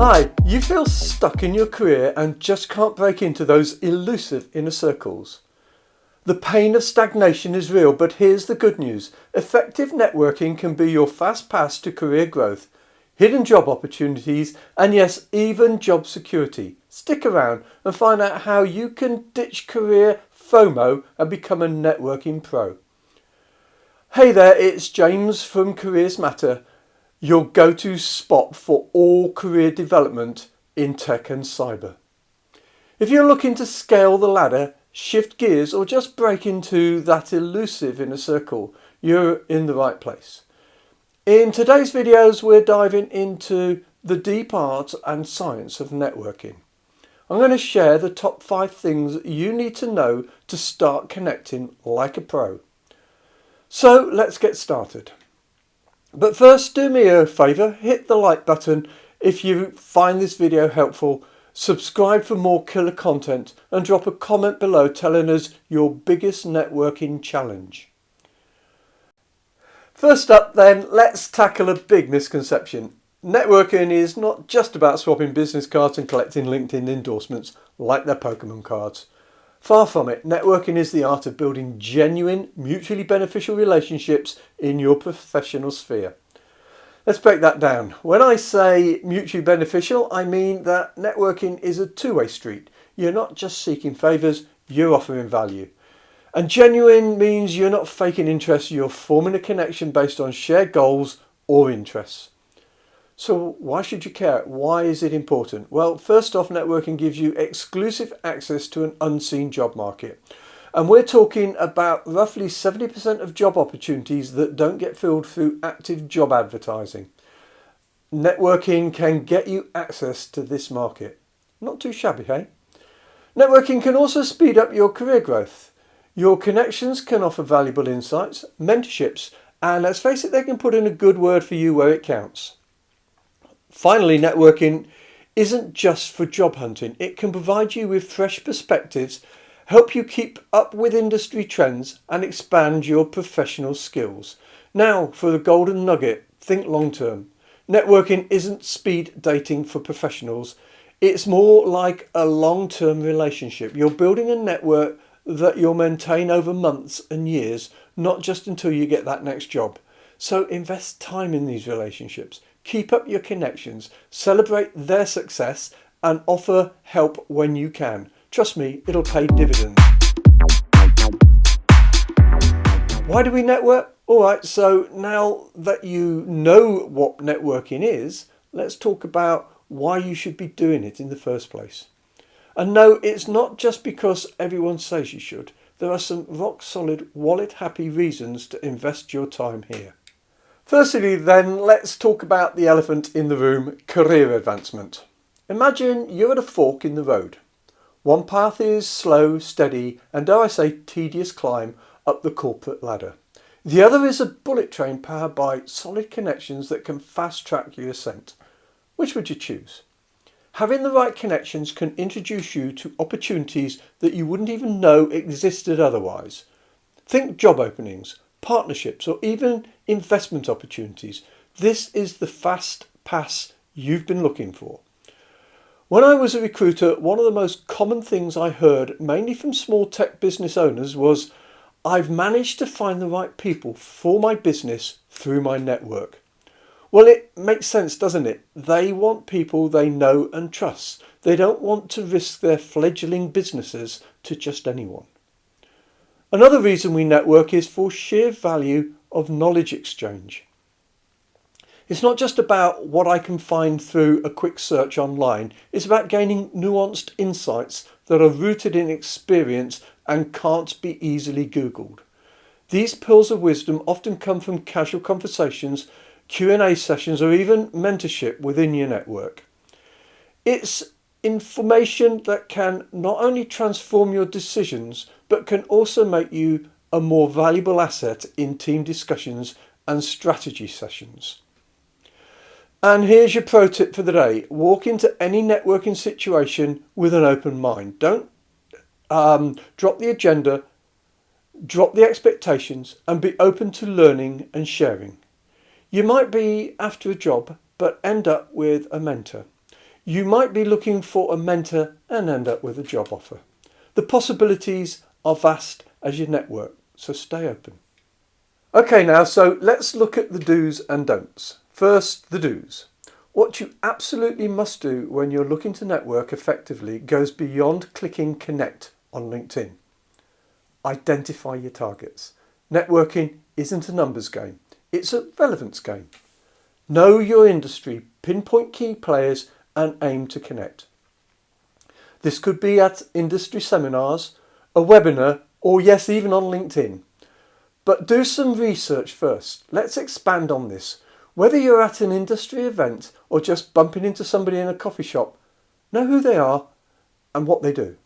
Hi, you feel stuck in your career and just can't break into those elusive inner circles. The pain of stagnation is real, but here's the good news. Effective networking can be your fast pass to career growth, hidden job opportunities, and yes, even job security. Stick around and find out how you can ditch career FOMO and become a networking pro. Hey there, it's James from Careers Matter, your go-to spot for all career development in tech and cyber. If you're looking to scale the ladder, shift gears, or just break into that elusive inner circle, you're in the right place. In today's videos, we're diving into the deep art and science of networking. I'm going to share the top 5 things you need to know to start connecting like a pro. So let's get started. But first, do me a favour, hit the like button if you find this video helpful, subscribe for more killer content, and drop a comment below telling us your biggest networking challenge. First up then, let's tackle a big misconception. Networking is not just about swapping business cards and collecting LinkedIn endorsements like their Pokemon cards. Far from it, networking is the art of building genuine, mutually beneficial relationships in your professional sphere. Let's break that down. When I say mutually beneficial, I mean that networking is a two-way street. You're not just seeking favours, you're offering value. And genuine means you're not faking interest, you're forming a connection based on shared goals or interests. So why should you care? Why is it important? Well, first off, networking gives you exclusive access to an unseen job market. And we're talking about roughly 70% of job opportunities that don't get filled through active job advertising. Networking can get you access to this market. Not too shabby, hey? Networking can also speed up your career growth. Your connections can offer valuable insights, mentorships, and let's face it, they can put in a good word for you where it counts. Finally, networking isn't just for job hunting. It can provide you with fresh perspectives, help you keep up with industry trends, and expand your professional skills. Now, for the golden nugget, think long term. Networking isn't speed dating for professionals. It's more like a long-term relationship. You're building a network that you'll maintain over months and years, not just until you get that next job. So invest time in these relationships. Keep up your connections, celebrate their success, and offer help when you can. Trust me, it'll pay dividends. Why do we network? Alright, so now that you know what networking is, let's talk about why you should be doing it in the first place. And no, it's not just because everyone says you should. There are some rock solid, wallet happy reasons to invest your time here. Firstly then, let's talk about the elephant in the room, career advancement. Imagine you're at a fork in the road. One path is slow, steady, and dare I say tedious climb up the corporate ladder. The other is a bullet train powered by solid connections that can fast track your ascent. Which would you choose? Having the right connections can introduce you to opportunities that you wouldn't even know existed otherwise. Think job openings, partnerships, or even investment opportunities. This is the fast pass you've been looking for. When I was a recruiter, one of the most common things I heard, mainly from small tech business owners, was, "I've managed to find the right people for my business through my network." Well, it makes sense, doesn't it? They want people they know and trust. They don't want to risk their fledgling businesses to just anyone. Another reason we network is for sheer value of knowledge exchange. It's not just about what I can find through a quick search online. It's about gaining nuanced insights that are rooted in experience and can't be easily Googled. These pearls of wisdom often come from casual conversations, Q&A sessions, or even mentorship within your network. It's information that can not only transform your decisions, but can also make you a more valuable asset in team discussions and strategy sessions. And here's your pro tip for the day. Walk into any networking situation with an open mind. Don't drop the agenda, drop the expectations, and be open to learning and sharing. You might be after a job, but end up with a mentor. You might be looking for a mentor and end up with a job offer. The possibilities are vast as you network, so stay open. Okay, now, so let's look at the do's and don'ts. First, the do's. What you absolutely must do when you're looking to network effectively goes beyond clicking connect on LinkedIn. Identify your targets. Networking isn't a numbers game, it's a relevance game. Know your industry, pinpoint key players and aim to connect. This could be at industry seminars, a webinar, or yes, even on LinkedIn. But do some research first. Let's expand on this. Whether you're at an industry event or just bumping into somebody in a coffee shop, know who they are and what they do.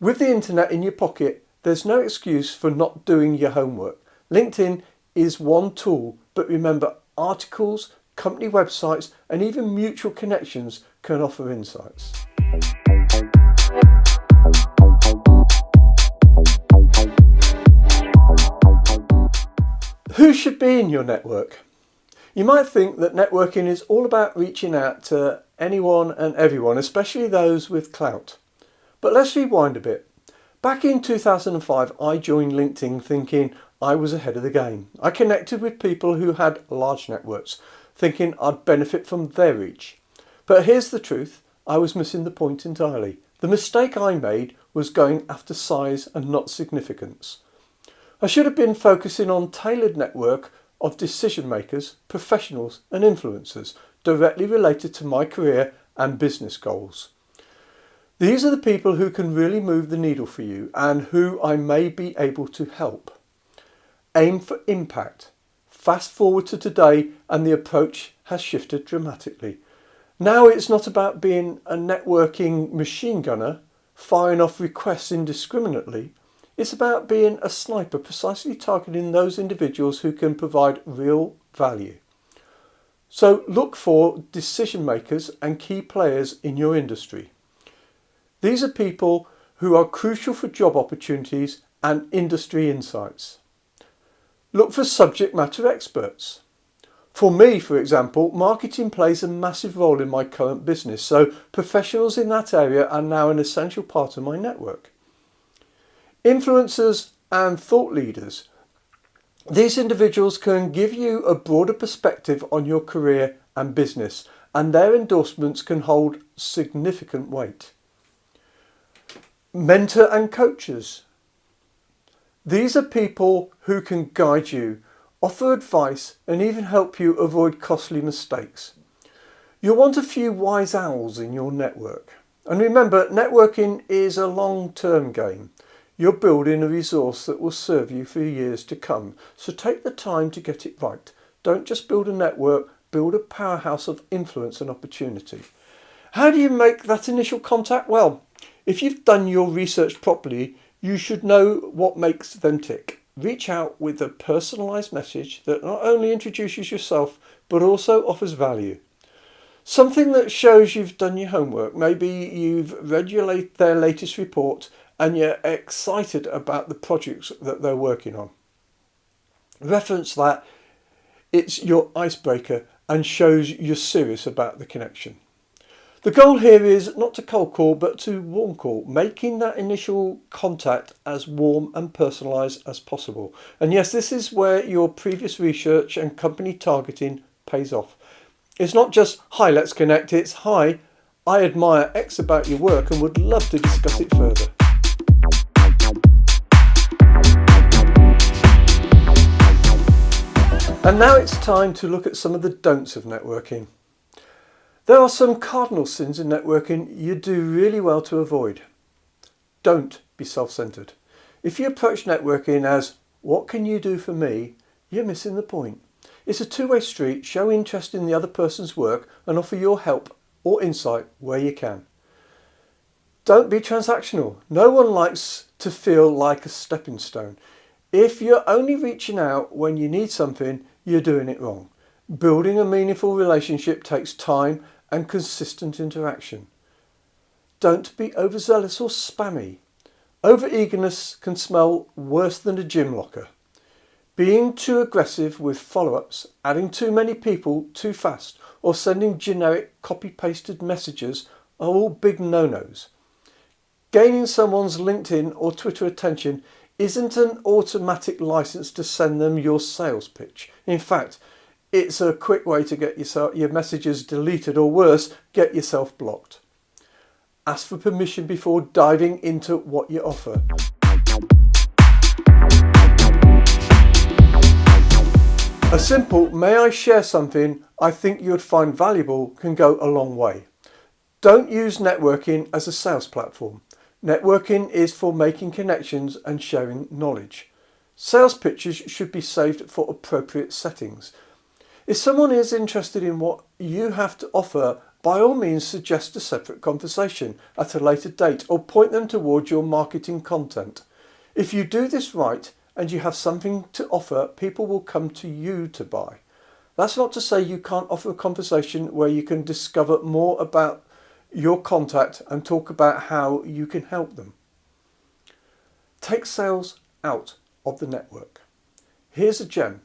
With the internet in your pocket, there's no excuse for not doing your homework. LinkedIn is one tool, but remember, articles, company websites, and even mutual connections can offer insights. Who should be in your network? You might think that networking is all about reaching out to anyone and everyone, especially those with clout. But let's rewind a bit. Back in 2005, I joined LinkedIn thinking I was ahead of the game. I connected with people who had large networks, thinking I'd benefit from their reach. But here's the truth, I was missing the point entirely. The mistake I made was going after size and not significance. I should have been focusing on tailored network of decision makers, professionals and influencers directly related to my career and business goals. These are the people who can really move the needle for you and who I may be able to help. Aim for impact. Fast forward to today and the approach has shifted dramatically. Now it's not about being a networking machine gunner, firing off requests indiscriminately. It's about being a sniper, precisely targeting those individuals who can provide real value. So look for decision makers and key players in your industry. These are people who are crucial for job opportunities and industry insights. Look for subject matter experts. For me, for example, marketing plays a massive role in my current business, so professionals in that area are now an essential part of my network. Influencers and thought leaders. These individuals can give you a broader perspective on your career and business, and their endorsements can hold significant weight. Mentor and coaches. These are people who can guide you, offer advice, and even help you avoid costly mistakes. You'll want a few wise owls in your network. And remember, networking is a long-term game. You're building a resource that will serve you for years to come. So take the time to get it right. Don't just build a network, build a powerhouse of influence and opportunity. How do you make that initial contact? Well, if you've done your research properly, you should know what makes them tick. Reach out with a personalised message that not only introduces yourself, but also offers value. Something that shows you've done your homework. Maybe you've read their latest report and you're excited about the projects that they're working on. Reference that, it's your icebreaker and shows you're serious about the connection. The goal here is not to cold call, but to warm call, making that initial contact as warm and personalised as possible. And yes, this is where your previous research and company targeting pays off. It's not just, hi, let's connect, it's, hi, I admire X about your work and would love to discuss it further. And now it's time to look at some of the don'ts of networking. There are some cardinal sins in networking you do really well to avoid. Don't be self-centered. If you approach networking as, what can you do for me? You're missing the point. It's a two-way street. Show interest in the other person's work and offer your help or insight where you can. Don't be transactional. No one likes to feel like a stepping stone. If you're only reaching out when you need something, you're doing it wrong. Building a meaningful relationship takes time and consistent interaction. Don't be overzealous or spammy. Over-eagerness can smell worse than a gym locker. Being too aggressive with follow-ups, adding too many people too fast, or sending generic copy-pasted messages are all big no-nos. Gaining someone's LinkedIn or Twitter attention isn't an automatic license to send them your sales pitch. In fact, it's a quick way to get your messages deleted, or worse, get yourself blocked. Ask for permission before diving into what you offer. A simple "may I share something I think you'd find valuable" can go a long way. Don't use networking as a sales platform. Networking is for making connections and sharing knowledge. Sales pitches should be saved for appropriate settings. If someone is interested in what you have to offer, by all means suggest a separate conversation at a later date, or point them towards your marketing content. If you do this right and you have something to offer, people will come to you to buy. That's not to say you can't offer a conversation where you can discover more about your contact and talk about how you can help them. Take sales out of the network. Here's a gem.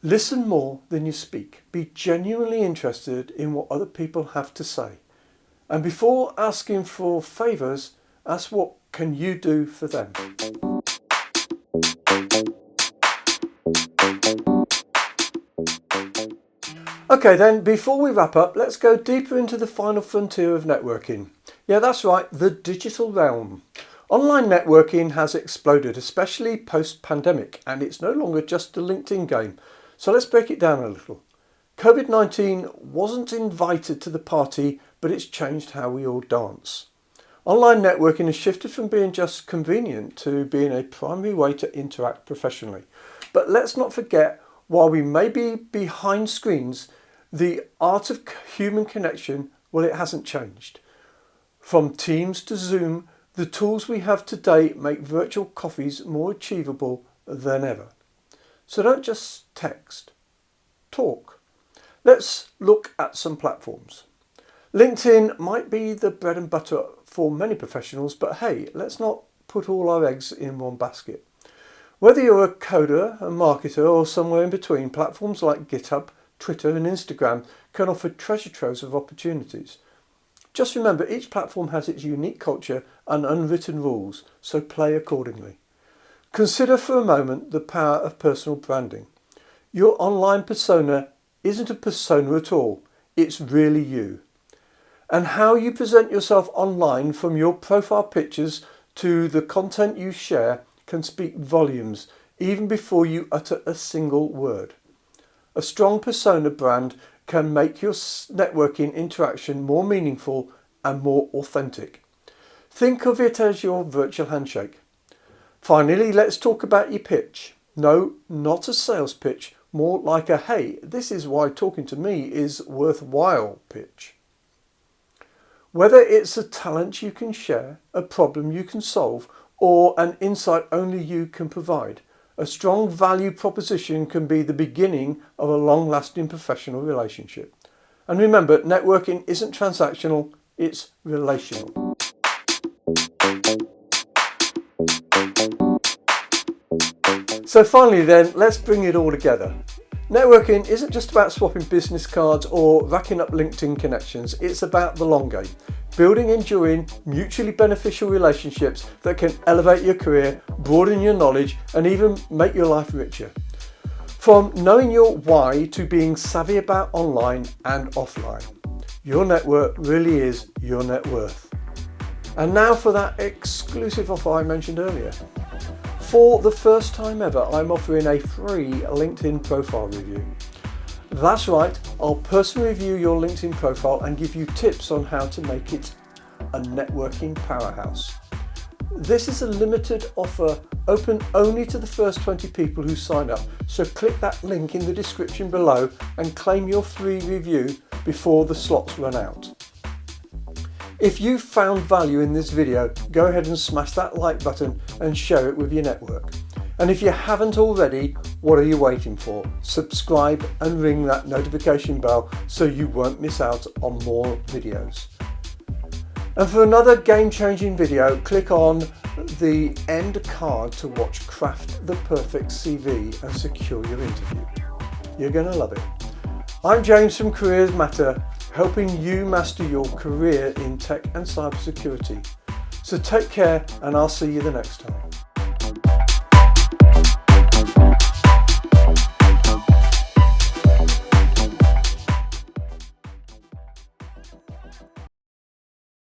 Listen more than you speak. Be genuinely interested in what other people have to say. And before asking for favours, ask what can you do for them. Okay then, before we wrap up, let's go deeper into the final frontier of networking. Yeah, that's right, the digital realm. Online networking has exploded, especially post-pandemic, and it's no longer just a LinkedIn game. So let's break it down a little. COVID-19 wasn't invited to the party, but it's changed how we all dance. Online networking has shifted from being just convenient to being a primary way to interact professionally. But let's not forget, while we may be behind screens, the art of human connection, well, it hasn't changed. From Teams to Zoom, the tools we have today make virtual coffees more achievable than ever. So don't just text, talk. Let's look at some platforms. LinkedIn might be the bread and butter for many professionals, but hey, let's not put all our eggs in one basket. Whether you're a coder, a marketer, or somewhere in between, platforms like GitHub, Twitter and Instagram can offer treasure troves of opportunities. Just remember, each platform has its unique culture and unwritten rules, so play accordingly. Consider for a moment the power of personal branding. Your online persona isn't a persona at all, it's really you. And how you present yourself online, from your profile pictures to the content you share, can speak volumes even before you utter a single word. A strong persona brand can make your networking interaction more meaningful and more authentic. Think of it as your virtual handshake. Finally, let's talk about your pitch. No, not a sales pitch, more like a "hey, this is why talking to me is worthwhile" pitch. Whether it's a talent you can share, a problem you can solve, or an insight only you can provide, a strong value proposition can be the beginning of a long-lasting professional relationship. And remember, networking isn't transactional, it's relational. So finally then, let's bring it all together. Networking isn't just about swapping business cards or racking up LinkedIn connections, it's about the long game. Building enduring, mutually beneficial relationships that can elevate your career, broaden your knowledge, and even make your life richer. From knowing your why to being savvy about online and offline, your network really is your net worth. And now for that exclusive offer I mentioned earlier. For the first time ever, I'm offering a free LinkedIn profile review. That's right, I'll personally review your LinkedIn profile and give you tips on how to make it a networking powerhouse. This is a limited offer, open only to the first 20 people who sign up, so click that link in the description below and claim your free review before the slots run out. If you found value in this video, go ahead and smash that like button and share it with your network. And if you haven't already, what are you waiting for? Subscribe and ring that notification bell so you won't miss out on more videos. And for another game-changing video, click on the end card to watch craft the perfect CV and secure your interview. You're going to love it. I'm James from Careers Matter, helping you master your career in tech and cybersecurity. So take care, and I'll see you the next time.